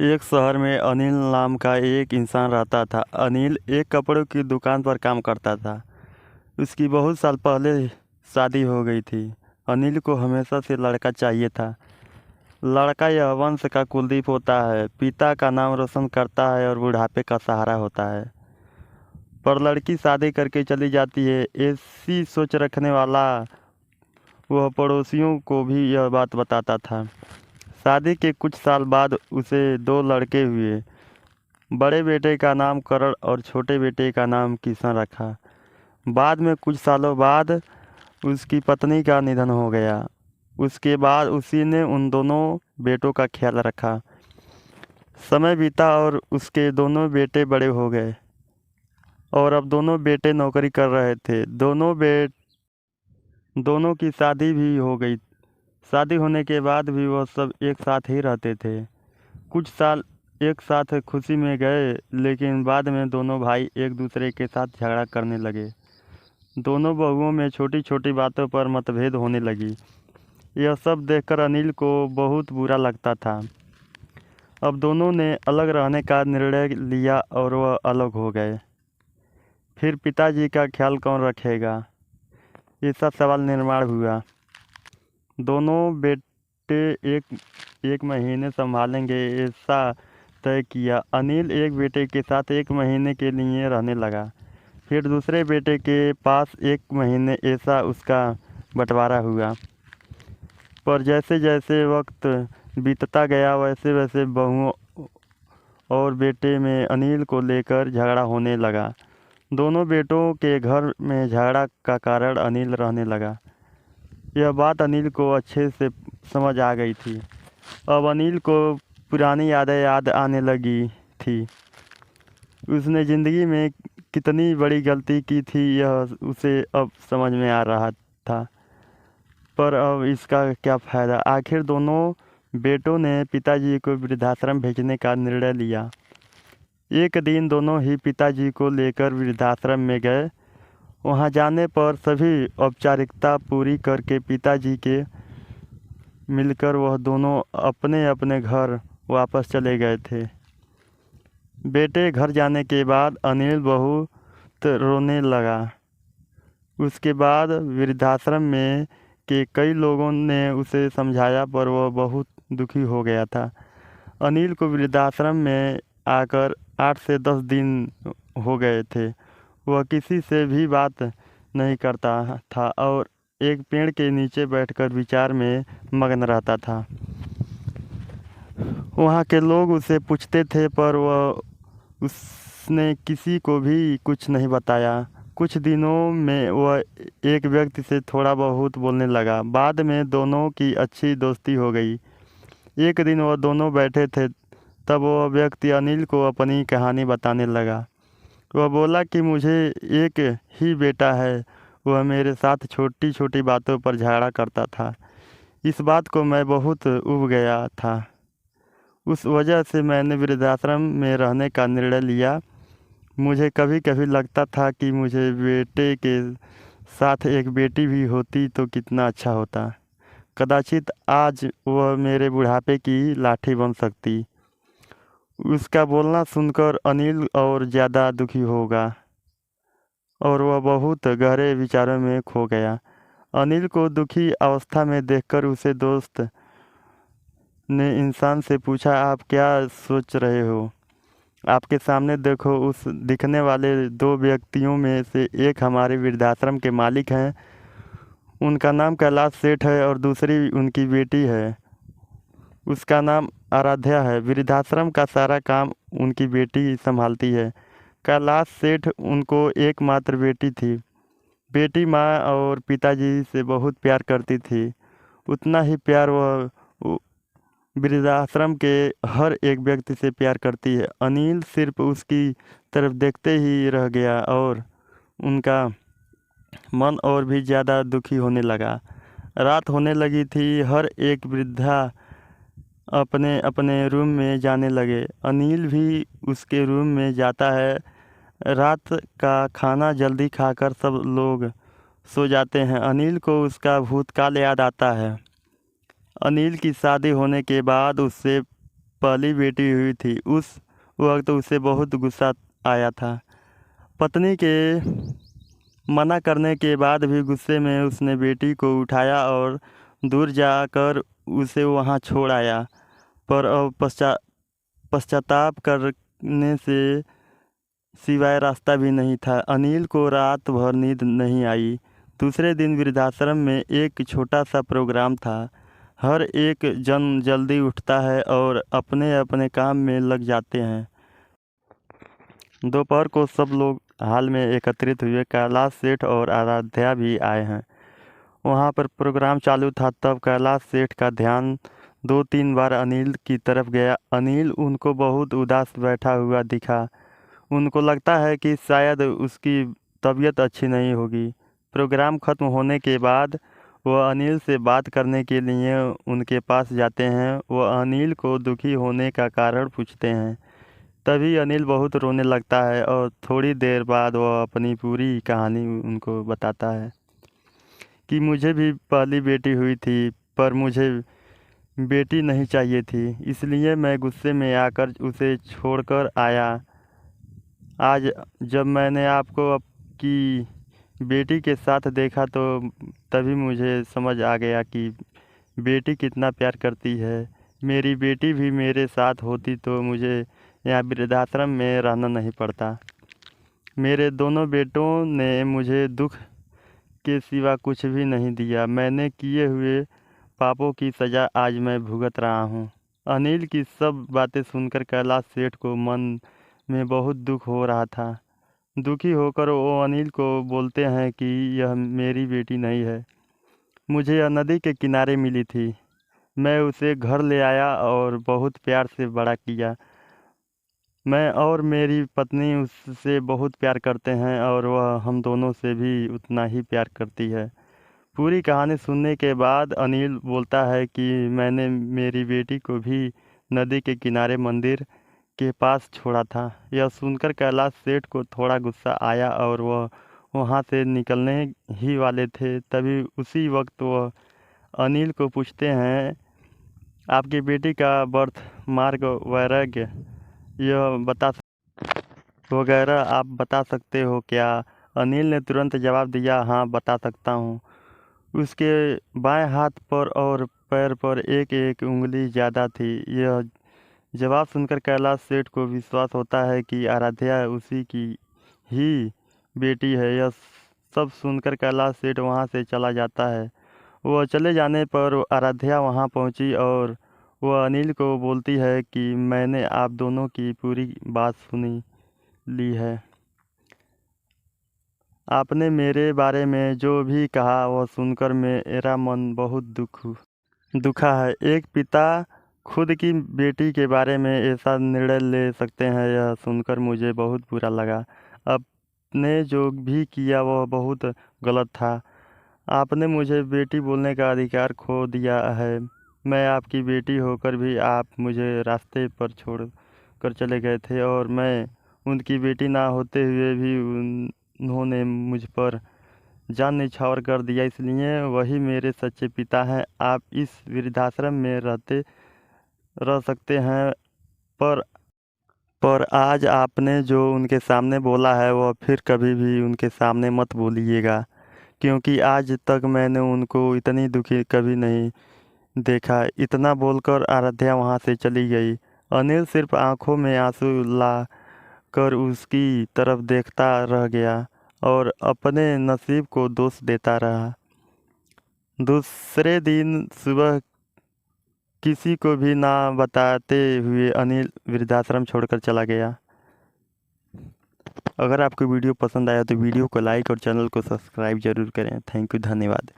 एक शहर में अनिल नाम का एक इंसान रहता था। अनिल एक कपड़ों की दुकान पर काम करता था। उसकी बहुत साल पहले शादी हो गई थी। अनिल को हमेशा से लड़का चाहिए था। लड़का यह वंश का कुलदीप होता है, पिता का नाम रोशन करता है और बुढ़ापे का सहारा होता है। पर लड़की शादी करके चली जाती है, ऐसी सोच रखने वाला वह पड़ोसियों को भी यह बात बताता था। शादी के कुछ साल बाद उसे दो लड़के हुए। बड़े बेटे का नाम करण और छोटे बेटे का नाम किशन रखा। बाद में कुछ सालों बाद उसकी पत्नी का निधन हो गया। उसके बाद उसी ने उन दोनों बेटों का ख्याल रखा। समय बीता और उसके दोनों बेटे बड़े हो गए और अब दोनों बेटे नौकरी कर रहे थे। दोनों की शादी भी हो गई। शादी होने के बाद भी वह सब एक साथ ही रहते थे। कुछ साल एक साथ खुशी में गए, लेकिन बाद में दोनों भाई एक दूसरे के साथ झगड़ा करने लगे। दोनों बहुओं में छोटी छोटी बातों पर मतभेद होने लगी। यह सब देखकर अनिल को बहुत बुरा लगता था। अब दोनों ने अलग रहने का निर्णय लिया और वह अलग हो गए। फिर पिताजी का ख्याल कौन रखेगा, ऐसा सवाल निर्माण हुआ। दोनों बेटे एक एक महीने संभालेंगे, ऐसा तय किया। अनिल एक बेटे के साथ एक महीने के लिए रहने लगा, फिर दूसरे बेटे के पास एक महीने, ऐसा उसका बंटवारा हुआ। पर जैसे जैसे वक्त बीतता गया, वैसे वैसे बहुओं और बेटे में अनिल को लेकर झगड़ा होने लगा। दोनों बेटों के घर में झगड़ा का कारण अनिल रहने लगा। यह बात अनिल को अच्छे से समझ आ गई थी। अब अनिल को पुरानी यादें याद आने लगी थी। उसने ज़िंदगी में कितनी बड़ी गलती की थी, यह उसे अब समझ में आ रहा था। पर अब इसका क्या फ़ायदा। आखिर दोनों बेटों ने पिताजी को वृद्धाश्रम भेजने का निर्णय लिया। एक दिन दोनों ही पिताजी को लेकर वृद्धाश्रम में गए। वहां जाने पर सभी औपचारिकता पूरी करके पिताजी के मिलकर वह दोनों अपने अपने घर वापस चले गए थे। बेटे घर जाने के बाद अनिल बहुत रोने लगा। उसके बाद वृद्धाश्रम में के कई लोगों ने उसे समझाया, पर वह बहुत दुखी हो गया था। अनिल को वृद्धाश्रम में आकर 8 से 10 दिन हो गए थे। वह किसी से भी बात नहीं करता था और एक पेड़ के नीचे बैठकर विचार में मग्न रहता था। वहाँ के लोग उसे पूछते थे, पर वह उसने किसी को भी कुछ नहीं बताया। कुछ दिनों में वह एक व्यक्ति से थोड़ा बहुत बोलने लगा। बाद में दोनों की अच्छी दोस्ती हो गई। एक दिन वह दोनों बैठे थे, तब वह व्यक्ति अनिल को अपनी कहानी बताने लगा। वह बोला कि मुझे एक ही बेटा है। वह मेरे साथ छोटी छोटी बातों पर झगड़ा करता था। इस बात को मैं बहुत ऊब गया था। उस वजह से मैंने वृद्धाश्रम में रहने का निर्णय लिया। मुझे कभी कभी लगता था कि मुझे बेटे के साथ एक बेटी भी होती तो कितना अच्छा होता। कदाचित आज वह मेरे बुढ़ापे की लाठी बन सकती। उसका बोलना सुनकर अनिल और ज़्यादा दुखी होगा और वह बहुत गहरे विचारों में खो गया। अनिल को दुखी अवस्था में देखकर उसे दोस्त ने इंसान से पूछा, आप क्या सोच रहे हो? आपके सामने देखो, उस दिखने वाले दो व्यक्तियों में से एक हमारे वृद्धाश्रम के मालिक हैं। उनका नाम कैलाश सेठ है और दूसरी उनकी बेटी है, उसका नाम आराध्या है। वृद्धाश्रम का सारा काम उनकी बेटी संभालती है। कैलाश सेठ उनको एकमात्र बेटी थी। बेटी माँ और पिताजी से बहुत प्यार करती थी। उतना ही प्यार वह वृद्धाश्रम के हर एक व्यक्ति से प्यार करती है। अनिल सिर्फ उसकी तरफ देखते ही रह गया और उनका मन और भी ज़्यादा दुखी होने लगा। रात होने लगी थी। हर एक वृद्धा अपने अपने रूम में जाने लगे। अनिल भी उसके रूम में जाता है। रात का खाना जल्दी खाकर सब लोग सो जाते हैं। अनिल को उसका भूतकाल याद आता है। अनिल की शादी होने के बाद उससे पहली बेटी हुई थी। उस वक्त उसे बहुत गुस्सा आया था। पत्नी के मना करने के बाद भी गुस्से में उसने बेटी को उठाया और दूर जाकर उसे वहां छोड़ आया। पर अब पश्चाताप करने से सिवाय रास्ता भी नहीं था। अनिल को रात भर नींद नहीं आई। दूसरे दिन वृद्धाश्रम में एक छोटा सा प्रोग्राम था। हर एक जन जल्दी उठता है और अपने अपने काम में लग जाते हैं। दोपहर को सब लोग हाल में एकत्रित हुए। कैलाश सेठ और आराध्या भी आए हैं। वहाँ पर प्रोग्राम चालू था। तब कैलाश सेठ का ध्यान 2-3 बार अनिल की तरफ गया। अनिल उनको बहुत उदास बैठा हुआ दिखा। उनको लगता है कि शायद उसकी तबीयत अच्छी नहीं होगी। प्रोग्राम ख़त्म होने के बाद वह अनिल से बात करने के लिए उनके पास जाते हैं। वह अनिल को दुखी होने का कारण पूछते हैं। तभी अनिल बहुत रोने लगता है और थोड़ी देर बाद वह अपनी पूरी कहानी उनको बताता है कि मुझे भी पहली बेटी हुई थी, पर मुझे बेटी नहीं चाहिए थी, इसलिए मैं गुस्से में आकर उसे छोड़कर आया। आज जब मैंने आपको आपकी बेटी के साथ देखा तो तभी मुझे समझ आ गया कि बेटी कितना प्यार करती है। मेरी बेटी भी मेरे साथ होती तो मुझे यहाँ वृद्धाश्रम में रहना नहीं पड़ता। मेरे दोनों बेटों ने मुझे दुख के सिवा कुछ भी नहीं दिया। मैंने किए हुए पापों की सज़ा आज मैं भुगत रहा हूँ। अनिल की सब बातें सुनकर कैलाश सेठ को मन में बहुत दुख हो रहा था। दुखी होकर वो अनिल को बोलते हैं कि यह मेरी बेटी नहीं है, मुझे यह नदी के किनारे मिली थी। मैं उसे घर ले आया और बहुत प्यार से बड़ा किया। मैं और मेरी पत्नी उससे बहुत प्यार करते हैं और वह हम दोनों से भी उतना ही प्यार करती है। पूरी कहानी सुनने के बाद अनिल बोलता है कि मैंने मेरी बेटी को भी नदी के किनारे मंदिर के पास छोड़ा था। यह सुनकर कैलाश सेठ को थोड़ा गुस्सा आया और वह वहाँ से निकलने ही वाले थे। तभी उसी वक्त वह अनिल को पूछते हैं, आपकी बेटी का बर्थ मार्क वैराग्य यह वगैरह आप बता सकते हो क्या? अनिल ने तुरंत जवाब दिया, हाँ बता सकता हूँ। उसके बाएं हाथ पर और पैर पर एक एक उंगली ज़्यादा थी। यह जवाब सुनकर कैलाश सेठ को विश्वास होता है कि आराध्या उसी की ही बेटी है। यह सब सुनकर कैलाश सेठ वहाँ से चला जाता है। वह चले जाने पर आराध्या वहाँ पहुँची और वह अनिल को बोलती है कि मैंने आप दोनों की पूरी बात सुनी ली है। आपने मेरे बारे में जो भी कहा वह सुनकर मेरा मन बहुत दुखा है। एक पिता खुद की बेटी के बारे में ऐसा निर्णय ले सकते हैं, यह सुनकर मुझे बहुत बुरा लगा। आपने जो भी किया वह बहुत गलत था। आपने मुझे बेटी बोलने का अधिकार खो दिया है। मैं आपकी बेटी होकर भी आप मुझे रास्ते पर छोड़ कर चले गए थे और मैं उनकी बेटी ना होते हुए भी उन्होंने मुझ पर जान निछावर कर दिया, इसलिए वही मेरे सच्चे पिता हैं। आप इस वृद्धाश्रम में रह सकते हैं, पर आज आपने जो उनके सामने बोला है वह फिर कभी भी उनके सामने मत बोलिएगा, क्योंकि आज तक मैंने उनको इतनी दुखी कभी नहीं देखा। इतना बोलकर आराध्या वहाँ से चली गई। अनिल सिर्फ आंखों में आंसू ला कर उसकी तरफ देखता रह गया और अपने नसीब को दोष देता रहा। दूसरे दिन सुबह किसी को भी ना बताते हुए अनिल वृद्धाश्रम छोड़कर चला गया। अगर आपको वीडियो पसंद आया तो वीडियो को लाइक और चैनल को सब्सक्राइब जरूर करें। थैंक यू, धन्यवाद।